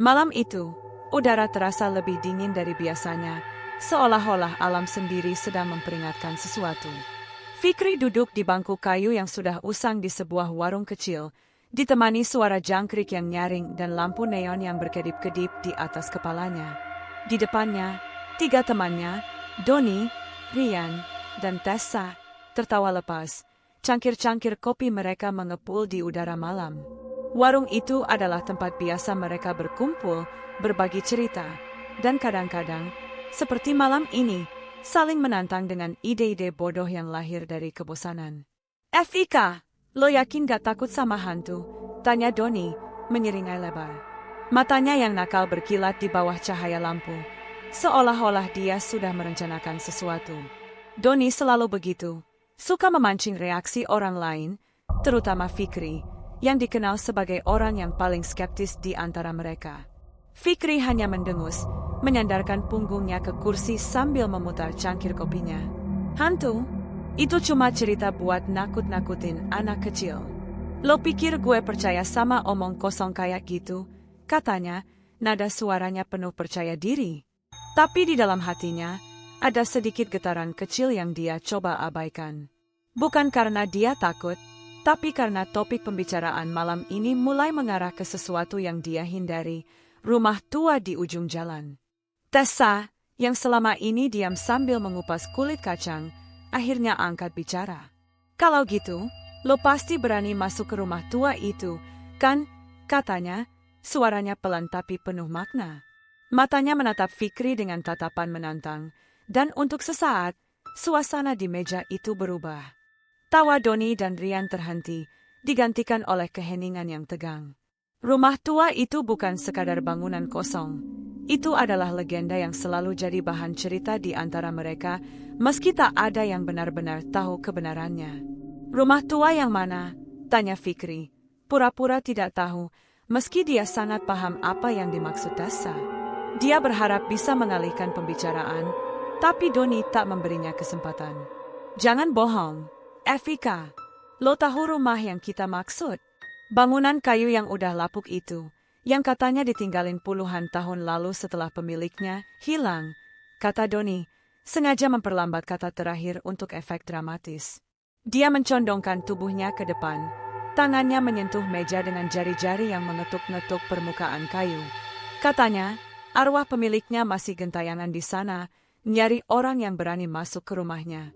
Malam itu, udara terasa lebih dingin dari biasanya, seolah-olah alam sendiri sedang memperingatkan sesuatu. Fikri duduk di bangku kayu yang sudah usang di sebuah warung kecil, ditemani suara jangkrik yang nyaring dan lampu neon yang berkedip-kedip di atas kepalanya. Di depannya, 3 temannya, Doni, Rian, dan Tessa, tertawa lepas. Cangkir-cangkir kopi mereka mengepul di udara malam. Warung itu adalah tempat biasa mereka berkumpul, berbagi cerita, dan kadang-kadang, seperti malam ini, saling menantang dengan ide-ide bodoh yang lahir dari kebosanan. "Fika, lo yakin gak takut sama hantu?" tanya Doni, menyeringai lebar. Matanya yang nakal berkilat di bawah cahaya lampu, seolah-olah dia sudah merencanakan sesuatu. Doni selalu begitu, suka memancing reaksi orang lain, terutama Fikri, yang dikenal sebagai orang yang paling skeptis di antara mereka. Fikri hanya mendengus, menyandarkan punggungnya ke kursi sambil memutar cangkir kopinya. "Hantu? Itu cuma cerita buat nakut-nakutin anak kecil. Lo pikir gue percaya sama omong kosong kayak gitu?" katanya, nada suaranya penuh percaya diri. Tapi di dalam hatinya, ada sedikit getaran kecil yang dia coba abaikan. Bukan karena dia takut, tapi karena topik pembicaraan malam ini mulai mengarah ke sesuatu yang dia hindari, rumah tua di ujung jalan. Tessa, yang selama ini diam sambil mengupas kulit kacang, akhirnya angkat bicara. "Kalau gitu, lo pasti berani masuk ke rumah tua itu, kan?" katanya, suaranya pelan tapi penuh makna. Matanya menatap Fikri dengan tatapan menantang, dan untuk sesaat, suasana di meja itu berubah. Tawa Doni dan Rian terhenti, digantikan oleh keheningan yang tegang. Rumah tua itu bukan sekadar bangunan kosong. Itu adalah legenda yang selalu jadi bahan cerita di antara mereka, meski tak ada yang benar-benar tahu kebenarannya. "Rumah tua yang mana?" tanya Fikri, pura-pura tidak tahu, meski dia sangat paham apa yang dimaksud Tessa. Dia berharap bisa mengalihkan pembicaraan, tapi Doni tak memberinya kesempatan. "Jangan bohong, Fika. Lo tahu rumah yang kita maksud? Bangunan kayu yang udah lapuk itu, yang katanya ditinggalin puluhan tahun lalu setelah pemiliknya hilang," kata Doni, sengaja memperlambat kata terakhir untuk efek dramatis. Dia mencondongkan tubuhnya ke depan, tangannya menyentuh meja dengan jari-jari yang mengetuk-ngetuk permukaan kayu. Katanya, arwah pemiliknya masih gentayangan di sana, nyari orang yang berani masuk ke rumahnya.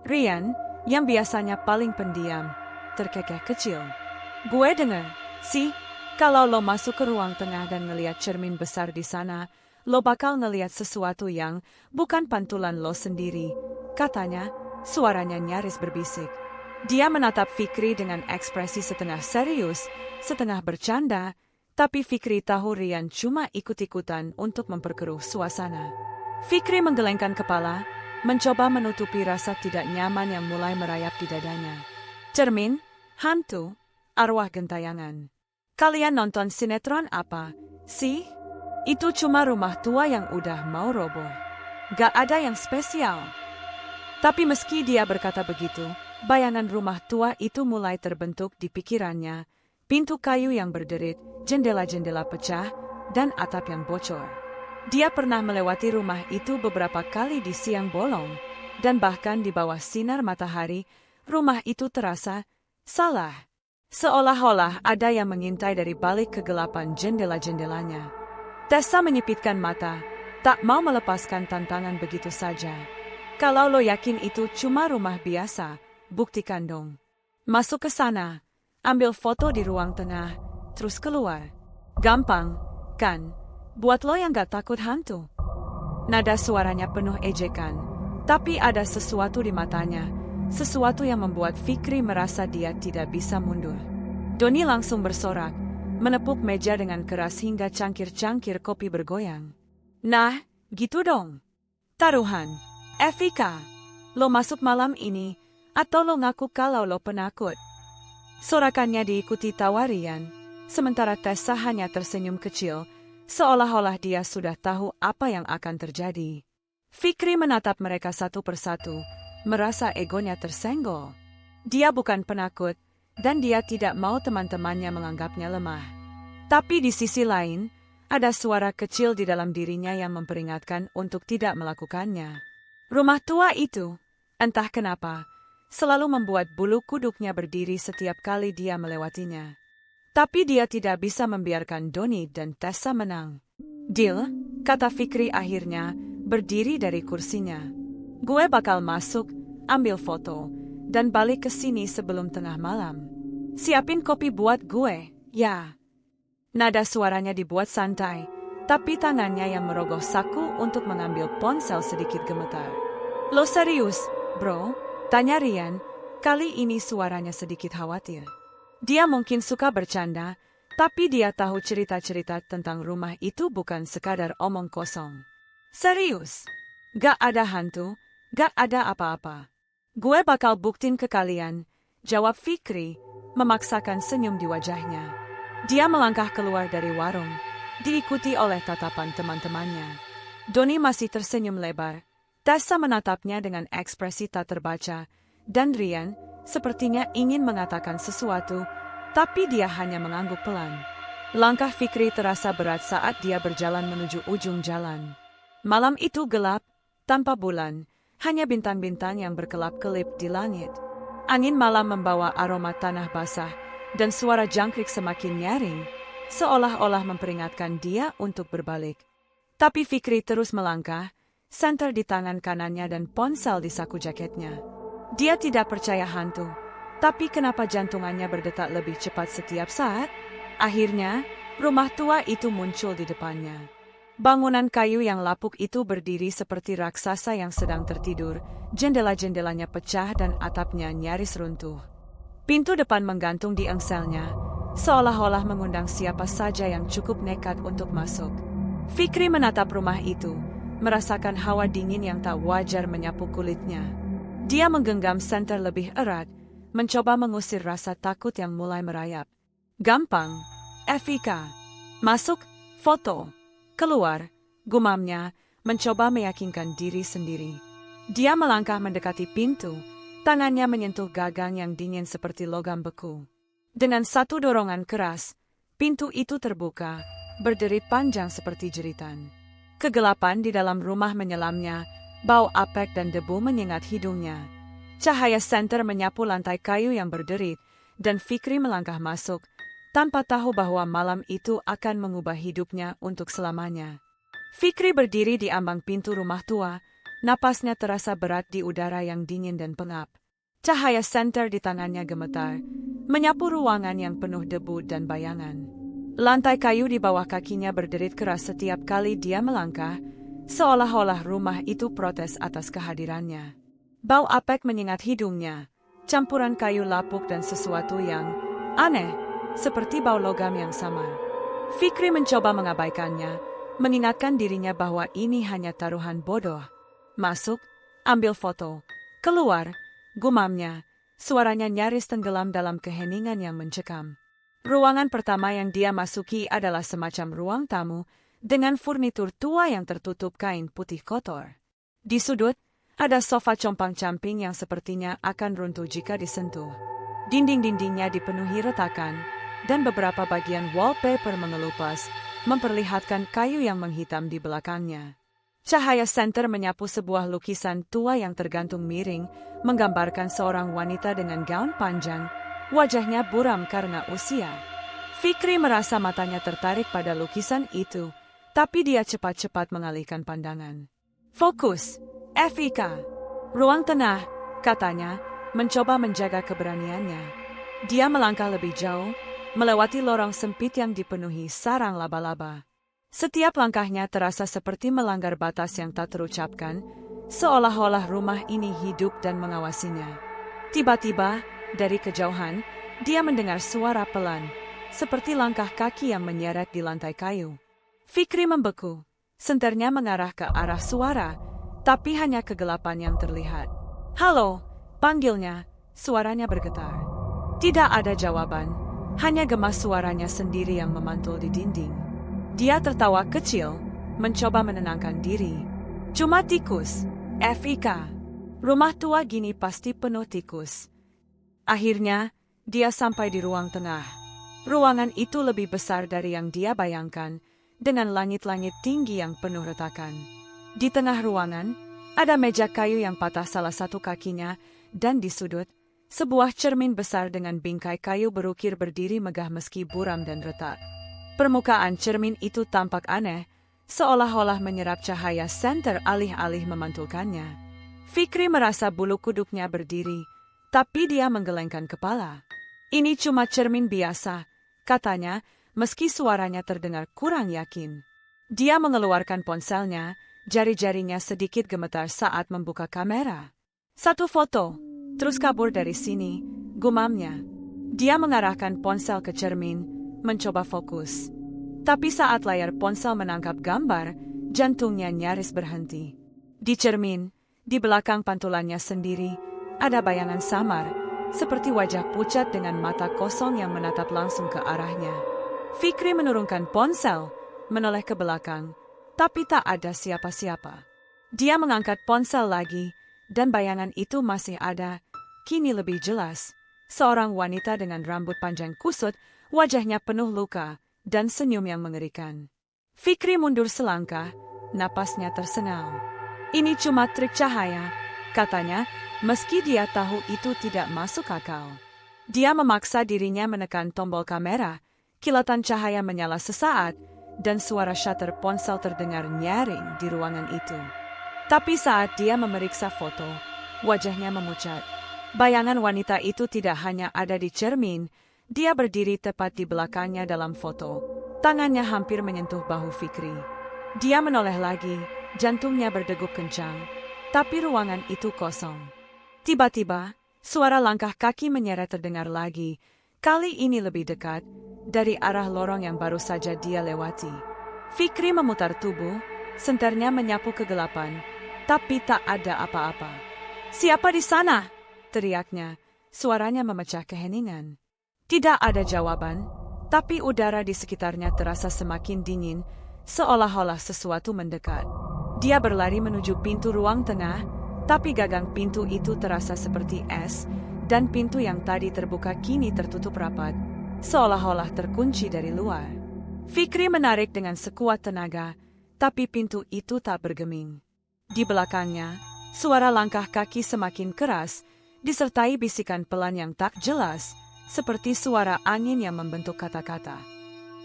Rian, yang biasanya paling pendiam, terkekeh kecil. "Gue denger, sih, kalau lo masuk ke ruang tengah dan ngeliat cermin besar di sana, lo bakal ngeliat sesuatu yang bukan pantulan lo sendiri," katanya, suaranya nyaris berbisik. Dia menatap Fikri dengan ekspresi setengah serius, setengah bercanda, tapi Fikri tahu Rian cuma ikut-ikutan untuk memperkeruh suasana. Fikri menggelengkan kepala, mencoba menutupi rasa tidak nyaman yang mulai merayap di dadanya. "Cermin, hantu, arwah gentayangan. Kalian nonton sinetron apa sih? Itu cuma rumah tua yang udah mau roboh. Gak ada yang spesial." Tapi meski dia berkata begitu, bayangan rumah tua itu mulai terbentuk di pikirannya. Pintu kayu yang berderit, jendela-jendela pecah, dan atap yang bocor. Dia pernah melewati rumah itu beberapa kali di siang bolong, dan bahkan di bawah sinar matahari, rumah itu terasa salah. Seolah-olah ada yang mengintai dari balik kegelapan jendela-jendelanya. Tessa menyipitkan mata, tak mau melepaskan tantangan begitu saja. "Kalau lo yakin itu cuma rumah biasa, buktikan dong. Masuk ke sana, ambil foto di ruang tengah, terus keluar. Gampang, kan? Buat lo yang gak takut hantu." Nada suaranya penuh ejekan, tapi ada sesuatu di matanya, sesuatu yang membuat Fikri merasa dia tidak bisa mundur. Doni langsung bersorak, menepuk meja dengan keras hingga cangkir-cangkir kopi bergoyang. "Nah, gitu dong. Taruhan, Fika, lo masuk malam ini, atau lo ngaku kalau lo penakut?" Sorakannya diikuti tawa Rian, sementara Tessa hanya tersenyum kecil, seolah-olah dia sudah tahu apa yang akan terjadi. Fikri menatap mereka satu persatu, merasa egonya tersenggol. Dia bukan penakut, dan dia tidak mau teman-temannya menganggapnya lemah. Tapi di sisi lain, ada suara kecil di dalam dirinya yang memperingatkan untuk tidak melakukannya. Rumah tua itu, entah kenapa, selalu membuat bulu kuduknya berdiri setiap kali dia melewatinya. Tapi dia tidak bisa membiarkan Doni dan Tessa menang. "Deal," kata Fikri akhirnya, berdiri dari kursinya. "Gue bakal masuk, ambil foto, dan balik ke sini sebelum tengah malam. Siapin kopi buat gue, ya." Nada suaranya dibuat santai, tapi tangannya yang merogoh saku untuk mengambil ponsel sedikit gemetar. "Lo serius, bro?" tanya Rian, kali ini suaranya sedikit khawatir. Dia mungkin suka bercanda, tapi dia tahu cerita-cerita tentang rumah itu bukan sekadar omong kosong. "Serius? Gak ada hantu, gak ada apa-apa. Gue bakal buktiin ke kalian," jawab Fikri, memaksakan senyum di wajahnya. Dia melangkah keluar dari warung, diikuti oleh tatapan teman-temannya. Doni masih tersenyum lebar, Tessa menatapnya dengan ekspresi tak terbaca, dan Rian sepertinya ingin mengatakan sesuatu, tapi dia hanya mengangguk pelan. Langkah Fikri terasa berat saat dia berjalan menuju ujung jalan. Malam itu gelap, tanpa bulan, hanya bintang-bintang yang berkelap-kelip di langit. Angin malam membawa aroma tanah basah, dan suara jangkrik semakin nyaring, seolah-olah memperingatkan dia untuk berbalik. Tapi Fikri terus melangkah, senter di tangan kanannya dan ponsel di saku jaketnya. Dia tidak percaya hantu, tapi kenapa jantungannya berdetak lebih cepat setiap saat? Akhirnya, rumah tua itu muncul di depannya. Bangunan kayu yang lapuk itu berdiri seperti raksasa yang sedang tertidur, jendela-jendelanya pecah dan atapnya nyaris runtuh. Pintu depan menggantung di engselnya, seolah-olah mengundang siapa saja yang cukup nekat untuk masuk. Fikri menatap rumah itu, merasakan hawa dingin yang tak wajar menyapu kulitnya. Dia menggenggam senter lebih erat, mencoba mengusir rasa takut yang mulai merayap. "Gampang, Evika. Masuk, foto. Keluar," gumamnya, mencoba meyakinkan diri sendiri. Dia melangkah mendekati pintu, tangannya menyentuh gagang yang dingin seperti logam beku. Dengan satu dorongan keras, pintu itu terbuka, berderit panjang seperti jeritan. Kegelapan di dalam rumah menyelamnya, bau apek dan debu menyengat hidungnya. Cahaya senter menyapu lantai kayu yang berderit, dan Fikri melangkah masuk, tanpa tahu bahwa malam itu akan mengubah hidupnya untuk selamanya. Fikri berdiri di ambang pintu rumah tua, napasnya terasa berat di udara yang dingin dan pengap. Cahaya senter di tangannya gemetar, menyapu ruangan yang penuh debu dan bayangan. Lantai kayu di bawah kakinya berderit keras setiap kali dia melangkah, seolah-olah rumah itu protes atas kehadirannya. Bau apek menyengat hidungnya, campuran kayu lapuk dan sesuatu yang aneh, seperti bau logam yang samar. Fikri mencoba mengabaikannya, mengingatkan dirinya bahwa ini hanya taruhan bodoh. "Masuk, ambil foto, keluar," gumamnya, suaranya nyaris tenggelam dalam keheningan yang mencekam. Ruangan pertama yang dia masuki adalah semacam ruang tamu, dengan furnitur tua yang tertutup kain putih kotor. Di sudut, ada sofa compang-camping yang sepertinya akan runtuh jika disentuh. Dinding-dindingnya dipenuhi retakan, dan beberapa bagian wallpaper mengelupas, memperlihatkan kayu yang menghitam di belakangnya. Cahaya senter menyapu sebuah lukisan tua yang tergantung miring, menggambarkan seorang wanita dengan gaun panjang, wajahnya buram karena usia. Fikri merasa matanya tertarik pada lukisan itu, tapi dia cepat-cepat mengalihkan pandangan. "Fokus, Evika. Ruang tengah," katanya, mencoba menjaga keberaniannya. Dia melangkah lebih jauh, melewati lorong sempit yang dipenuhi sarang laba-laba. Setiap langkahnya terasa seperti melanggar batas yang tak terucapkan, seolah-olah rumah ini hidup dan mengawasinya. Tiba-tiba, dari kejauhan, dia mendengar suara pelan, seperti langkah kaki yang menyeret di lantai kayu. Fikri membeku, senternya mengarah ke arah suara, tapi hanya kegelapan yang terlihat. "Halo," panggilnya, suaranya bergetar. Tidak ada jawaban, hanya gemas suaranya sendiri yang memantul di dinding. Dia tertawa kecil, mencoba menenangkan diri. "Cuma tikus, Evika. Rumah tua gini pasti penuh tikus." Akhirnya, dia sampai di ruang tengah. Ruangan itu lebih besar dari yang dia bayangkan, dengan langit-langit tinggi yang penuh retakan. Di tengah ruangan, ada meja kayu yang patah salah satu kakinya, dan di sudut, sebuah cermin besar dengan bingkai kayu berukir berdiri megah meski buram dan retak. Permukaan cermin itu tampak aneh, seolah-olah menyerap cahaya senter alih-alih memantulkannya. Fikri merasa bulu kuduknya berdiri, tapi dia menggelengkan kepala. Ini cuma cermin biasa, katanya, meski suaranya terdengar kurang yakin. Dia mengeluarkan ponselnya, jari-jarinya sedikit gemetar saat membuka kamera. Satu foto, terus kabur dari sini, gumamnya. Dia mengarahkan ponsel ke cermin, mencoba fokus. Tapi saat layar ponsel menangkap gambar, jantungnya nyaris berhenti. Di cermin, di belakang pantulannya sendiri, ada bayangan samar, seperti wajah pucat dengan mata kosong yang menatap langsung ke arahnya. Fikri menurunkan ponsel, menoleh ke belakang, tapi tak ada siapa-siapa. Dia mengangkat ponsel lagi, dan bayangan itu masih ada, kini lebih jelas. Seorang wanita dengan rambut panjang kusut, wajahnya penuh luka, dan senyum yang mengerikan. Fikri mundur selangkah, napasnya tersengal. Ini cuma trik cahaya, katanya, meski dia tahu itu tidak masuk akal. Dia memaksa dirinya menekan tombol kamera, kilatan cahaya menyala sesaat, dan suara shutter ponsel terdengar nyaring di ruangan itu. Tapi saat dia memeriksa foto, wajahnya memucat. Bayangan wanita itu tidak hanya ada di cermin, dia berdiri tepat di belakangnya dalam foto. Tangannya hampir menyentuh bahu Fikri. Dia menoleh lagi, jantungnya berdegup kencang, tapi ruangan itu kosong. Tiba-tiba, suara langkah kaki menyeret terdengar lagi, kali ini lebih dekat, dari arah lorong yang baru saja dia lewati. Fikri memutar tubuh, senternya menyapu kegelapan, tapi tak ada apa-apa. "Siapa di sana?" teriaknya, suaranya memecah keheningan. Tidak ada jawaban, tapi udara di sekitarnya terasa semakin dingin, seolah-olah sesuatu mendekat. Dia berlari menuju pintu ruang tengah, tapi gagang pintu itu terasa seperti es, dan pintu yang tadi terbuka kini tertutup rapat, seolah-olah terkunci dari luar. Fikri menarik dengan sekuat tenaga, tapi pintu itu tak bergeming. Di belakangnya, suara langkah kaki semakin keras, disertai bisikan pelan yang tak jelas, seperti suara angin yang membentuk kata-kata.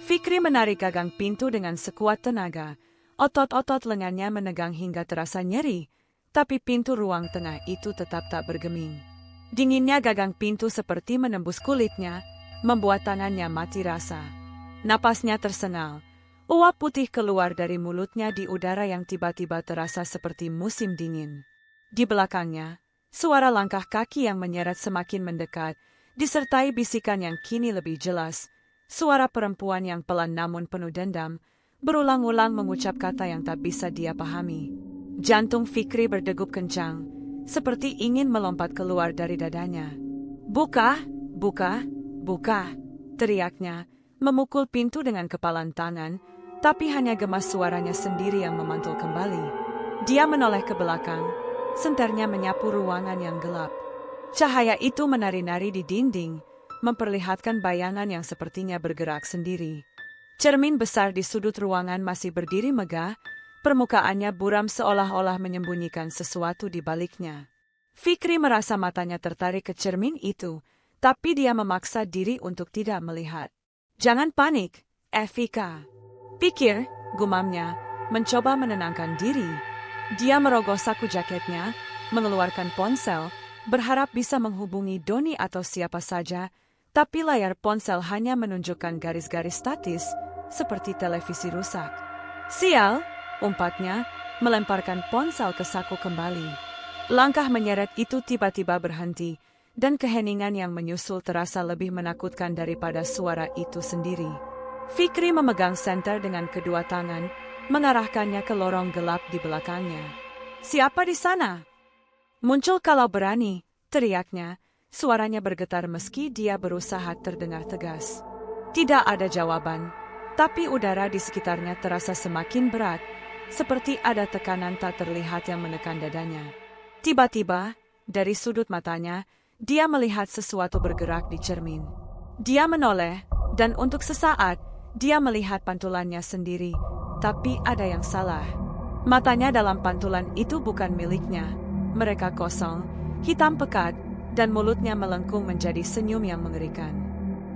Fikri menarik gagang pintu dengan sekuat tenaga, otot-otot lengannya menegang hingga terasa nyeri, tapi pintu ruang tengah itu tetap tak bergeming. Dinginnya gagang pintu seperti menembus kulitnya, membuat tangannya mati rasa. Napasnya tersengal, uap putih keluar dari mulutnya di udara yang tiba-tiba terasa seperti musim dingin. Di belakangnya, suara langkah kaki yang menyeret semakin mendekat, disertai bisikan yang kini lebih jelas, suara perempuan yang pelan namun penuh dendam, berulang-ulang mengucap kata yang tak bisa dia pahami. Jantung Fikri berdegup kencang, seperti ingin melompat keluar dari dadanya. "Buka, buka, buka," teriaknya, memukul pintu dengan kepalan tangan, tapi hanya gemas suaranya sendiri yang memantul kembali. Dia menoleh ke belakang, senternya menyapu ruangan yang gelap. Cahaya itu menari-nari di dinding, memperlihatkan bayangan yang sepertinya bergerak sendiri. Cermin besar di sudut ruangan masih berdiri megah, permukaannya buram seolah-olah menyembunyikan sesuatu di baliknya. Fikri merasa matanya tertarik ke cermin itu, tapi dia memaksa diri untuk tidak melihat. "Jangan panik, Evika," pikir, gumamnya, mencoba menenangkan diri. Dia merogoh saku jaketnya, mengeluarkan ponsel, berharap bisa menghubungi Doni atau siapa saja, tapi layar ponsel hanya menunjukkan garis-garis statis, seperti televisi rusak. "Sial," umpatnya, melemparkan ponsel ke saku kembali. Langkah menyeret itu tiba-tiba berhenti, dan keheningan yang menyusul terasa lebih menakutkan daripada suara itu sendiri. Fikri memegang senter dengan kedua tangan, mengarahkannya ke lorong gelap di belakangnya. "Siapa di sana?" "Muncul kalau berani," teriaknya, suaranya bergetar meski dia berusaha terdengar tegas. Tidak ada jawaban, tapi udara di sekitarnya terasa semakin berat, seperti ada tekanan tak terlihat yang menekan dadanya. Tiba-tiba, dari sudut matanya, dia melihat sesuatu bergerak di cermin. Dia menoleh, dan untuk sesaat, Dia melihat pantulannya sendiri, tapi ada yang salah. Matanya dalam pantulan itu bukan miliknya. Mereka kosong, hitam pekat, dan mulutnya melengkung menjadi senyum yang mengerikan.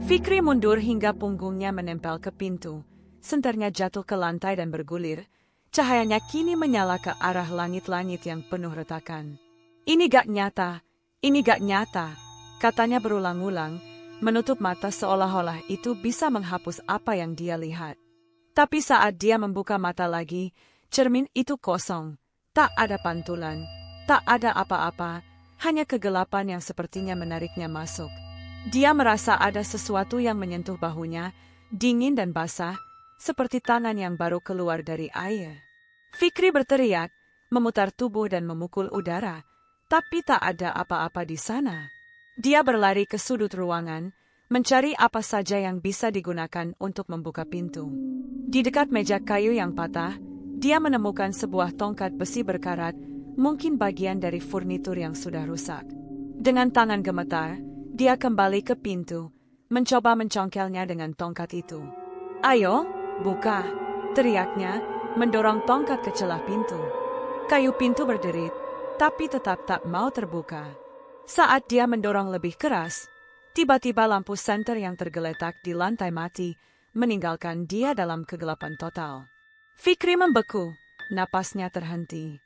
Fikri mundur hingga punggungnya menempel ke pintu. Senternya jatuh ke lantai dan bergulir. Cahayanya kini menyala ke arah langit-langit yang penuh retakan. "Ini gak nyata, ini gak nyata," katanya berulang-ulang, menutup mata seolah-olah itu bisa menghapus apa yang dia lihat. Tapi saat dia membuka mata lagi, cermin itu kosong. Tak ada pantulan, tak ada apa-apa, hanya kegelapan yang sepertinya menariknya masuk. Dia merasa ada sesuatu yang menyentuh bahunya, dingin dan basah, seperti tangan yang baru keluar dari air. Fikri berteriak, memutar tubuh dan memukul udara, tapi tak ada apa-apa di sana. Dia berlari ke sudut ruangan, mencari apa saja yang bisa digunakan untuk membuka pintu. Di dekat meja kayu yang patah, dia menemukan sebuah tongkat besi berkarat, mungkin bagian dari furnitur yang sudah rusak. Dengan tangan gemetar, dia kembali ke pintu, mencoba mencongkelnya dengan tongkat itu. "Ayo, buka!" teriaknya, mendorong tongkat ke celah pintu. Kayu pintu berderit, tapi tetap tak mau terbuka. Saat dia mendorong lebih keras, tiba-tiba lampu senter yang tergeletak di lantai mati, meninggalkan dia dalam kegelapan total. Fikri membeku, napasnya terhenti.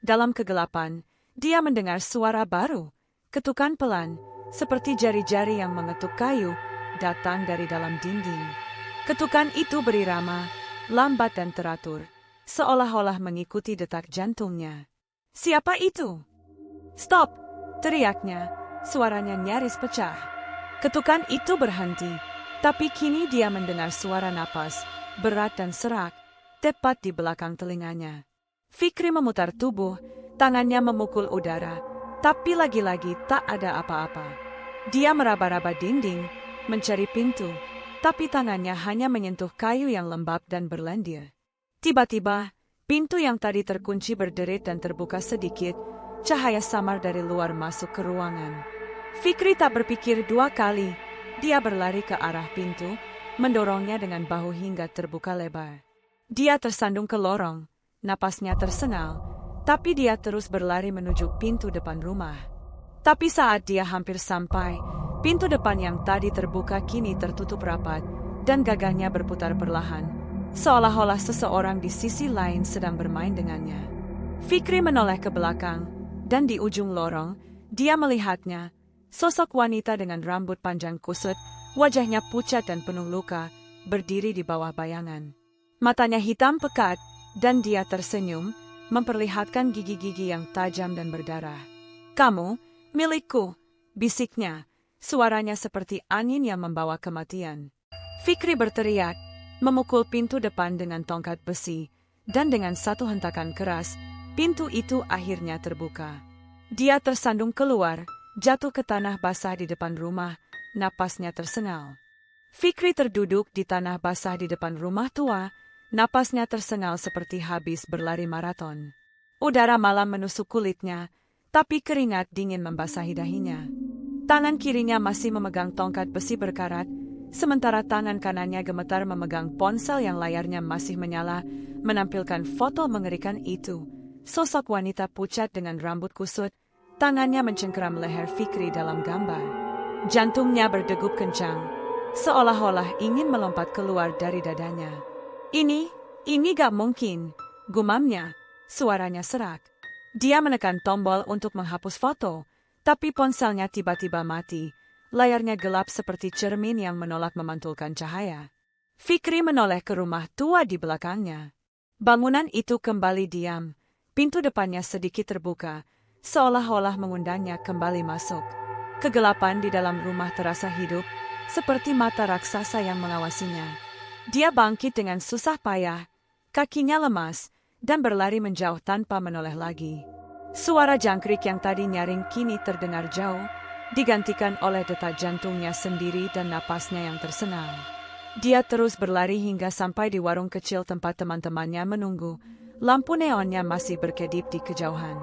Dalam kegelapan, dia mendengar suara baru, ketukan pelan, seperti jari-jari yang mengetuk kayu, datang dari dalam dinding. Ketukan itu berirama, lambat dan teratur, seolah-olah mengikuti detak jantungnya. "Siapa itu?" "Stop!" teriaknya, suaranya nyaris pecah. Ketukan itu berhenti, tapi kini dia mendengar suara napas, berat dan serak, tepat di belakang telinganya. Fikri memutar tubuh, tangannya memukul udara, tapi lagi-lagi tak ada apa-apa. Dia meraba-raba dinding, mencari pintu, tapi tangannya hanya menyentuh kayu yang lembab dan berlendir. Tiba-tiba, pintu yang tadi terkunci berderit dan terbuka sedikit, cahaya samar dari luar masuk ke ruangan. Fikri tak berpikir dua kali, dia berlari ke arah pintu, mendorongnya dengan bahu hingga terbuka lebar. Dia tersandung ke lorong, napasnya tersengal, tapi dia terus berlari menuju pintu depan rumah. Tapi saat dia hampir sampai, pintu depan yang tadi terbuka kini tertutup rapat, dan gagahnya berputar perlahan, seolah-olah seseorang di sisi lain sedang bermain dengannya. Fikri menoleh ke belakang, dan di ujung lorong, dia melihatnya, sosok wanita dengan rambut panjang kusut, wajahnya pucat dan penuh luka, berdiri di bawah bayangan. Matanya hitam pekat, dan dia tersenyum, memperlihatkan gigi-gigi yang tajam dan berdarah. "Kamu, milikku," bisiknya, suaranya seperti angin yang membawa kematian. Fikri berteriak, memukul pintu depan dengan tongkat besi, dan dengan satu hentakan keras, pintu itu akhirnya terbuka. Dia tersandung keluar, jatuh ke tanah basah di depan rumah, napasnya tersengal. Fikri terduduk di tanah basah di depan rumah tua, napasnya tersengal seperti habis berlari maraton. Udara malam menusuk kulitnya, tapi keringat dingin membasahi dahinya. Tangan kirinya masih memegang tongkat besi berkarat, sementara tangan kanannya gemetar memegang ponsel yang layarnya masih menyala, menampilkan foto mengerikan itu. Sosok wanita pucat dengan rambut kusut, tangannya mencengkeram leher Fikri dalam gambar. Jantungnya berdegup kencang, seolah-olah ingin melompat keluar dari dadanya. Ini gak mungkin, gumamnya, suaranya serak. Dia menekan tombol untuk menghapus foto, tapi ponselnya tiba-tiba mati, layarnya gelap seperti cermin yang menolak memantulkan cahaya. Fikri menoleh ke rumah tua di belakangnya. Bangunan itu kembali diam, pintu depannya sedikit terbuka, seolah-olah mengundangnya kembali masuk. Kegelapan di dalam rumah terasa hidup, seperti mata raksasa yang mengawasinya. Dia bangkit dengan susah payah, kakinya lemas, dan berlari menjauh tanpa menoleh lagi. Suara jangkrik yang tadi nyaring kini terdengar jauh, digantikan oleh detak jantungnya sendiri dan napasnya yang tersengal. Dia terus berlari hingga sampai di warung kecil tempat teman-temannya menunggu, lampu neonnya masih berkedip di kejauhan.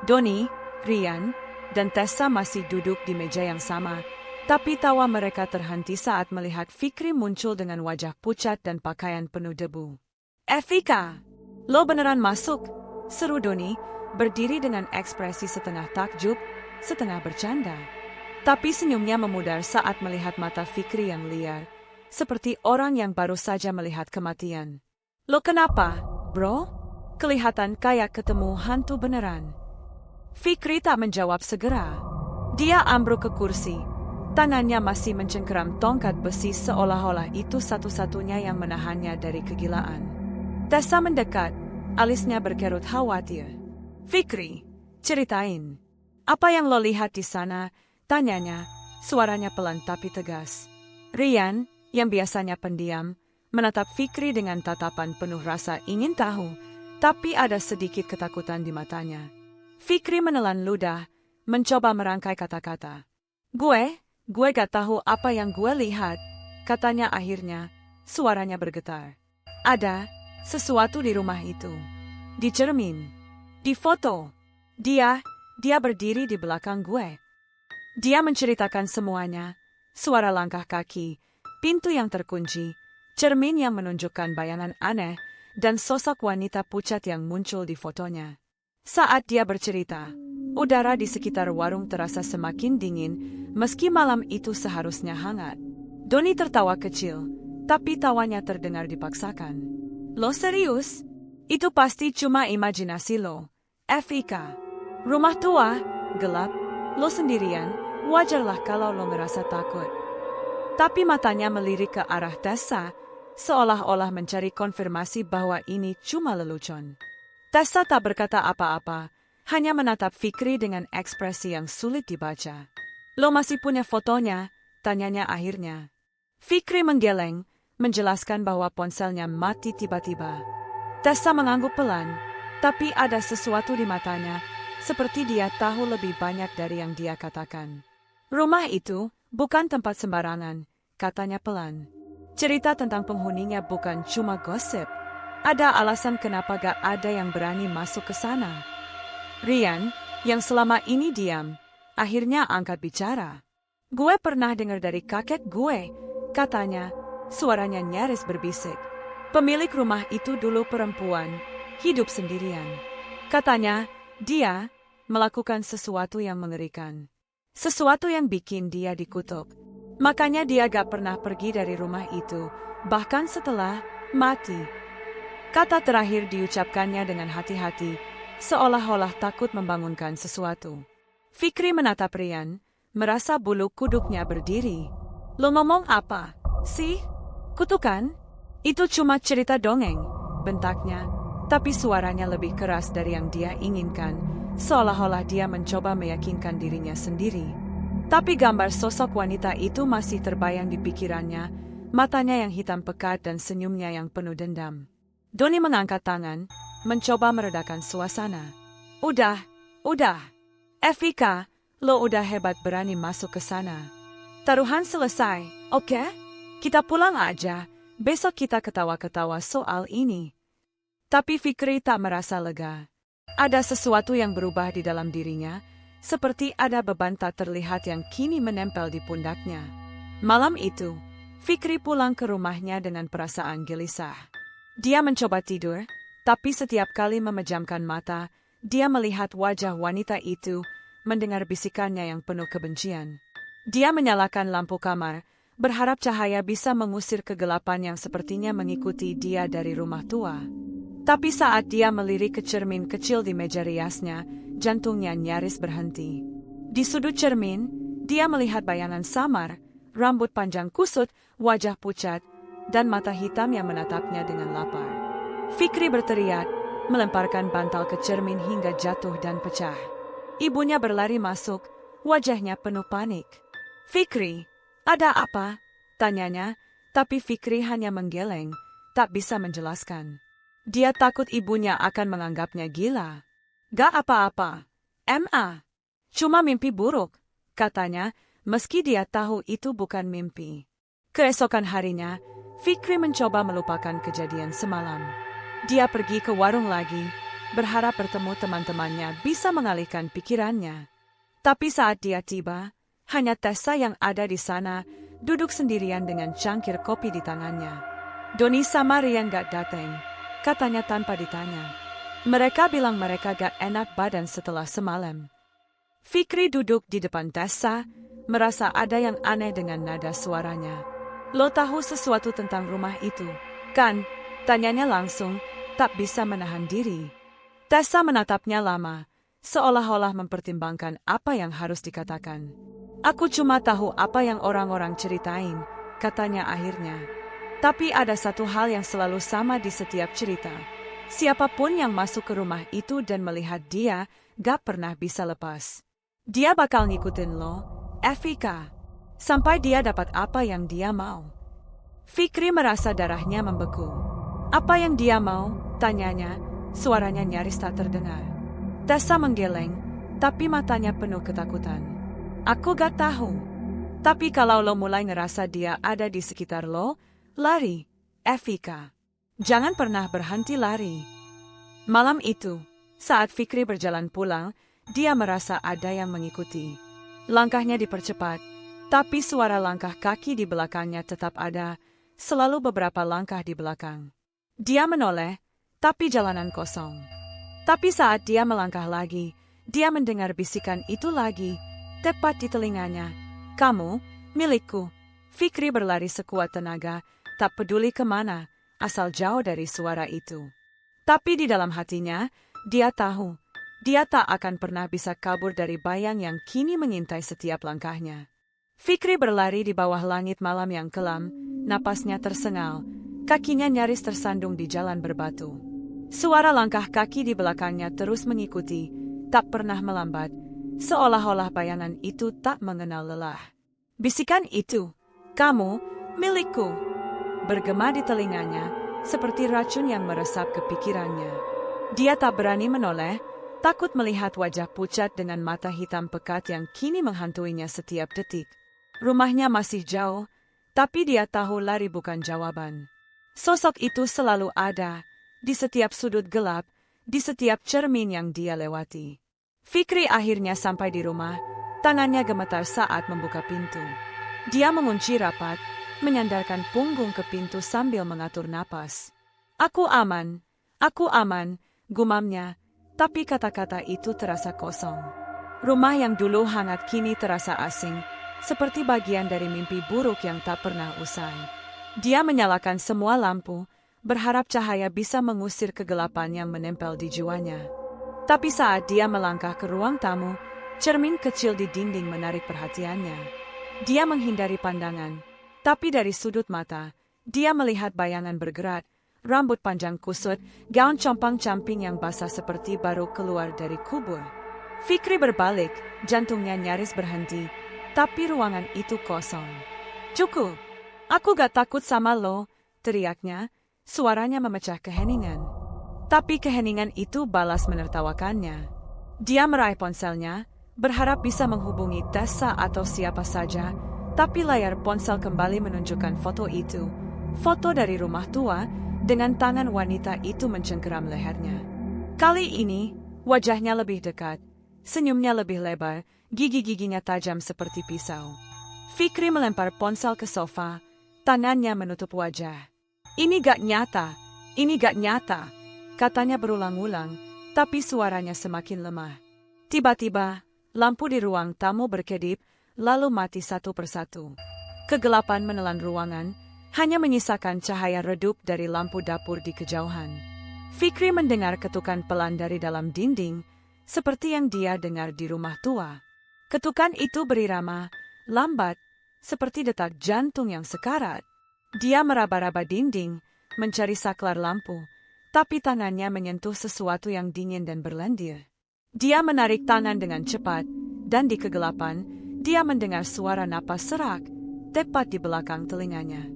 Doni, Rian, dan Tessa masih duduk di meja yang sama, Tapi tawa mereka terhenti saat melihat Fikri muncul dengan wajah pucat dan pakaian penuh debu. "Evika, lo beneran masuk?" seru Doni, berdiri dengan ekspresi setengah takjub, setengah bercanda. Tapi senyumnya memudar saat melihat mata Fikri yang liar, seperti orang yang baru saja melihat kematian. "Lo kenapa, bro? Kelihatan kayak ketemu hantu beneran." Fikri tak menjawab segera. Dia ambruk ke kursi. Tangannya masih mencengkeram tongkat besi seolah-olah itu satu-satunya yang menahannya dari kegilaan. Tessa mendekat, alisnya berkerut khawatir. "Fikri, ceritain. Apa yang lo lihat di sana?" tanyanya, suaranya pelan tapi tegas. Rian, yang biasanya pendiam, menatap Fikri dengan tatapan penuh rasa ingin tahu, tapi ada sedikit ketakutan di matanya. Fikri menelan ludah, mencoba merangkai kata-kata. Gue gak tahu apa yang gue lihat," katanya akhirnya, suaranya bergetar. "Ada sesuatu di rumah itu. Di cermin. Di foto. Dia berdiri di belakang gue." Dia menceritakan semuanya, suara langkah kaki, pintu yang terkunci, cermin yang menunjukkan bayangan aneh, dan sosok wanita pucat yang muncul di fotonya. Saat dia bercerita, udara di sekitar warung terasa semakin dingin, meski malam itu seharusnya hangat. Doni tertawa kecil, tapi tawanya terdengar dipaksakan. "Lo serius? Itu pasti cuma imajinasi lo, Evika. Rumah tua, gelap, lo sendirian, wajarlah kalau lo ngerasa takut." Tapi matanya melirik ke arah Tessa, seolah-olah mencari konfirmasi bahwa ini cuma lelucon. Tessa tak berkata apa-apa, hanya menatap Fikri dengan ekspresi yang sulit dibaca. "Lo masih punya fotonya?" tanyanya akhirnya. Fikri menggeleng, menjelaskan bahwa ponselnya mati tiba-tiba. Tessa mengangguk pelan, tapi ada sesuatu di matanya, seperti dia tahu lebih banyak dari yang dia katakan. "Rumah itu bukan tempat sembarangan," katanya pelan. "Cerita tentang penghuninya bukan cuma gosip. Ada alasan kenapa gak ada yang berani masuk ke sana." Rian, yang selama ini diam, akhirnya angkat bicara. "Gue pernah dengar dari kakek gue," katanya, suaranya nyaris berbisik. "Pemilik rumah itu dulu perempuan, hidup sendirian. Katanya, dia melakukan sesuatu yang mengerikan. Sesuatu yang bikin dia dikutuk. Makanya dia gak pernah pergi dari rumah itu, bahkan setelah mati." Kata terakhir diucapkannya dengan hati-hati, seolah-olah takut membangunkan sesuatu. Fikri menatap Rian, merasa bulu kuduknya berdiri. "Lo ngomong apa sih? Kutukan? Itu cuma cerita dongeng," bentaknya, tapi suaranya lebih keras dari yang dia inginkan, seolah-olah dia mencoba meyakinkan dirinya sendiri. Tapi gambar sosok wanita itu masih terbayang di pikirannya, matanya yang hitam pekat dan senyumnya yang penuh dendam. Doni mengangkat tangan, mencoba meredakan suasana. Udah. Evika, lo udah hebat berani masuk ke sana. Taruhan selesai, oke? Kita pulang aja, besok kita ketawa-ketawa soal ini." Tapi Fikri tak merasa lega. Ada sesuatu yang berubah di dalam dirinya, seperti ada beban tak terlihat yang kini menempel di pundaknya. Malam itu, Fikri pulang ke rumahnya dengan perasaan gelisah. Dia mencoba tidur, tapi setiap kali memejamkan mata, dia melihat wajah wanita itu, mendengar bisikannya yang penuh kebencian. Dia menyalakan lampu kamar, berharap cahaya bisa mengusir kegelapan yang sepertinya mengikuti dia dari rumah tua. Tapi saat dia melirik ke cermin kecil di meja riasnya, jantungnya nyaris berhenti. Di sudut cermin, dia melihat bayangan samar, rambut panjang kusut, wajah pucat, dan mata hitam yang menatapnya dengan lapar. Fikri berteriak, melemparkan bantal ke cermin hingga jatuh dan pecah. Ibunya berlari masuk, wajahnya penuh panik. "Fikri, ada apa?" tanyanya, tapi Fikri hanya menggeleng, tak bisa menjelaskan. Dia takut ibunya akan menganggapnya gila. "Gak apa-apa, cuma mimpi buruk," katanya, meski dia tahu itu bukan mimpi. Keesokan harinya, Fikri mencoba melupakan kejadian semalam. Dia pergi ke warung lagi, berharap bertemu teman-temannya bisa mengalihkan pikirannya. Tapi saat dia tiba, Hanya Tessa yang ada di sana, duduk sendirian dengan cangkir kopi di tangannya. Doni sama Rian gak dateng, katanya tanpa ditanya. Mereka bilang mereka gak enak badan setelah semalam. Fikri duduk di depan Tessa, merasa ada yang aneh dengan nada suaranya. Lo tahu sesuatu tentang rumah itu, kan? Tanyanya langsung, tak bisa menahan diri. Tessa menatapnya lama, seolah-olah mempertimbangkan apa yang harus dikatakan. Aku cuma tahu apa yang orang-orang ceritain, katanya akhirnya. Tapi ada satu hal yang selalu sama di setiap cerita. Siapapun yang masuk ke rumah itu dan melihat dia, gak pernah bisa lepas. Dia bakal ngikutin lo, Evika, sampai dia dapat apa yang dia mau. Fikri merasa darahnya membeku. Apa yang dia mau? Tanyanya, suaranya nyaris tak terdengar. Tessa menggeleng, tapi matanya penuh ketakutan. Aku gak tahu. Tapi kalau lo mulai ngerasa dia ada di sekitar lo, lari, Evika. Jangan pernah berhenti lari. Malam itu, saat Fikri berjalan pulang, dia merasa ada yang mengikuti. Langkahnya dipercepat, tapi suara langkah kaki di belakangnya tetap ada, selalu beberapa langkah di belakang. Dia menoleh, tapi jalanan kosong. Tapi saat dia melangkah lagi, dia mendengar bisikan itu lagi, tepat di telinganya. Kamu, milikku. Fikri berlari sekuat tenaga, tak peduli kemana, asal jauh dari suara itu. Tapi di dalam hatinya, dia tahu, dia tak akan pernah bisa kabur dari bayang yang kini mengintai setiap langkahnya. Fikri berlari di bawah langit malam yang kelam, napasnya tersengal, kakinya nyaris tersandung di jalan berbatu. Suara langkah kaki di belakangnya terus mengikuti, tak pernah melambat, seolah-olah bayangan itu tak mengenal lelah. Bisikan itu, kamu, milikku, bergema di telinganya, seperti racun yang meresap ke pikirannya. Dia tak berani menoleh, takut melihat wajah pucat dengan mata hitam pekat yang kini menghantuinya setiap detik. Rumahnya masih jauh, tapi dia tahu lari bukan jawaban. Sosok itu selalu ada, di setiap sudut gelap, di setiap cermin yang dia lewati. Fikri akhirnya sampai di rumah, tangannya gemetar saat membuka pintu. Dia mengunci rapat, menyandarkan punggung ke pintu sambil mengatur napas. Aku aman, gumamnya, tapi kata-kata itu terasa kosong. Rumah yang dulu hangat kini terasa asing, seperti bagian dari mimpi buruk yang tak pernah usai. Dia menyalakan semua lampu, berharap cahaya bisa mengusir kegelapan yang menempel di jiwanya. Tapi saat dia melangkah ke ruang tamu, cermin kecil di dinding menarik perhatiannya. Dia menghindari pandangan, tapi dari sudut mata, dia melihat bayangan bergerak, rambut panjang kusut, gaun compang-camping yang basah seperti baru keluar dari kubur. Fikri berbalik, jantungnya nyaris berhenti, tapi ruangan itu kosong. Cukup, aku gak takut sama lo, teriaknya, suaranya memecah keheningan. Tapi keheningan itu balas menertawakannya. Dia meraih ponselnya, berharap bisa menghubungi Tessa atau siapa saja, tapi layar ponsel kembali menunjukkan foto itu. Foto dari rumah tua, dengan tangan wanita itu mencengkeram lehernya. Kali ini, wajahnya lebih dekat, senyumnya lebih lebar, gigi-giginya tajam seperti pisau. Fikri melempar ponsel ke sofa, tangannya menutup wajah. Ini gak nyata, katanya berulang-ulang, tapi suaranya semakin lemah. Tiba-tiba, lampu di ruang tamu berkedip, lalu mati satu persatu. Kegelapan menelan ruangan, hanya menyisakan cahaya redup dari lampu dapur di kejauhan. Fikri mendengar ketukan pelan dari dalam dinding, seperti yang dia dengar di rumah tua. Ketukan itu berirama, lambat, seperti detak jantung yang sekarat. Dia meraba-raba dinding, mencari saklar lampu, tapi tangannya menyentuh sesuatu yang dingin dan berlendir. Dia menarik tangan dengan cepat, dan di kegelapan, dia mendengar suara napas serak, tepat di belakang telinganya.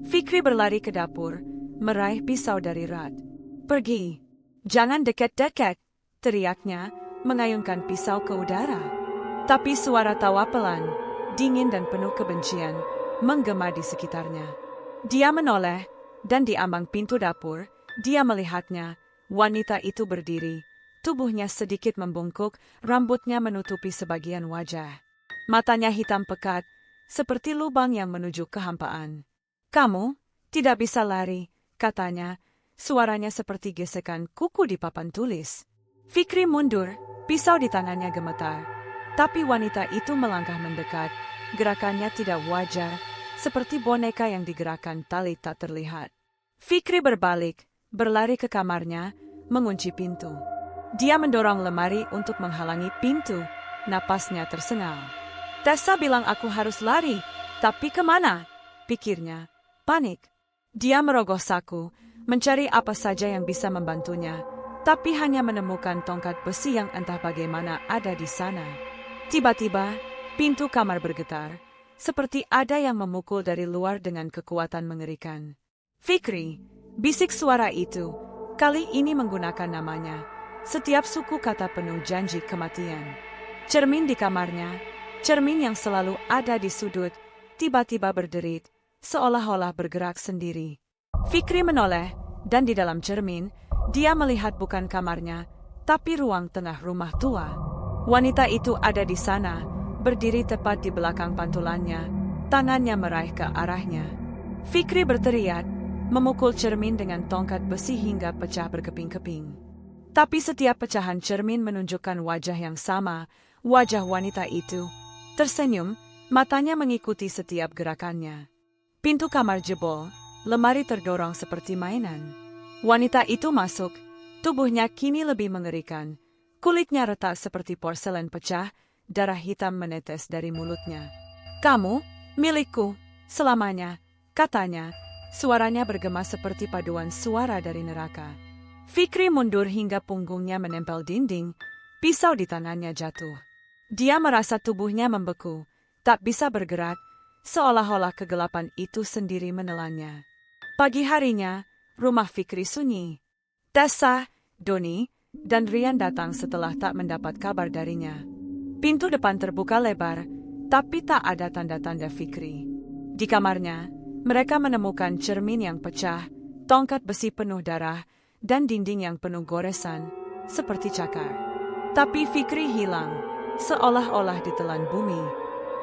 Fikri berlari ke dapur, meraih pisau dari rat. Pergi, jangan dekat-dekat, teriaknya, mengayunkan pisau ke udara. Tapi suara tawa pelan, dingin dan penuh kebencian, menggema di sekitarnya. Dia menoleh, dan di ambang pintu dapur, dia melihatnya, wanita itu berdiri, tubuhnya sedikit membungkuk, rambutnya menutupi sebagian wajah. Matanya hitam pekat, seperti lubang yang menuju kehampaan. "Kamu tidak bisa lari," katanya. Suaranya seperti gesekan kuku di papan tulis. Fikri mundur, pisau di tangannya gemetar. Tapi wanita itu melangkah mendekat. Gerakannya tidak wajar, seperti boneka yang digerakkan tali tak terlihat. Fikri berbalik, berlari ke kamarnya, mengunci pintu. Dia mendorong lemari untuk menghalangi pintu. Napasnya tersengal. "Tessa bilang aku harus lari, tapi kemana?" pikirnya. Panik. Dia merogoh saku, mencari apa saja yang bisa membantunya, tapi hanya menemukan tongkat besi yang entah bagaimana ada di sana. Tiba-tiba, pintu kamar bergetar, seperti ada yang memukul dari luar dengan kekuatan mengerikan. "Fikri," bisik suara itu, kali ini menggunakan namanya. Setiap suku kata penuh janji kematian. Cermin di kamarnya, cermin yang selalu ada di sudut, tiba-tiba berderit, seolah-olah bergerak sendiri. Fikri menoleh, dan di dalam cermin, dia melihat bukan kamarnya, tapi ruang tengah rumah tua. Wanita itu ada di sana, berdiri tepat di belakang pantulannya, tangannya meraih ke arahnya. Fikri berteriak, memukul cermin dengan tongkat besi hingga pecah berkeping-keping. Tapi setiap pecahan cermin menunjukkan wajah yang sama, wajah wanita itu. Tersenyum, matanya mengikuti setiap gerakannya. Pintu kamar jebol, lemari terdorong seperti mainan. Wanita itu masuk, tubuhnya kini lebih mengerikan. Kulitnya retak seperti porselen pecah, darah hitam menetes dari mulutnya. "Kamu, milikku, selamanya," katanya. Suaranya bergema seperti paduan suara dari neraka. Fikri mundur hingga punggungnya menempel dinding, pisau di tangannya jatuh. Dia merasa tubuhnya membeku, tak bisa bergerak, seolah-olah kegelapan itu sendiri menelannya. Pagi harinya, rumah Fikri sunyi. Tessa, Doni, dan Rian datang setelah tak mendapat kabar darinya. Pintu depan terbuka lebar, tapi tak ada tanda-tanda Fikri. Di kamarnya, mereka menemukan cermin yang pecah, tongkat besi penuh darah, dan dinding yang penuh goresan, seperti cakar. Tapi Fikri hilang, seolah-olah ditelan bumi.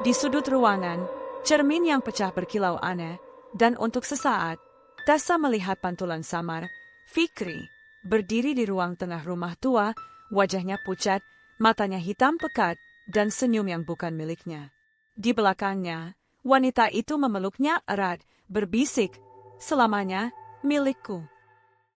Di sudut ruangan, cermin yang pecah berkilau aneh, dan untuk sesaat, Tessa melihat pantulan samar, Fikri, berdiri di ruang tengah rumah tua, wajahnya pucat, matanya hitam pekat, dan senyum yang bukan miliknya. Di belakangnya, wanita itu memeluknya erat, berbisik, "Selamanya, milikku."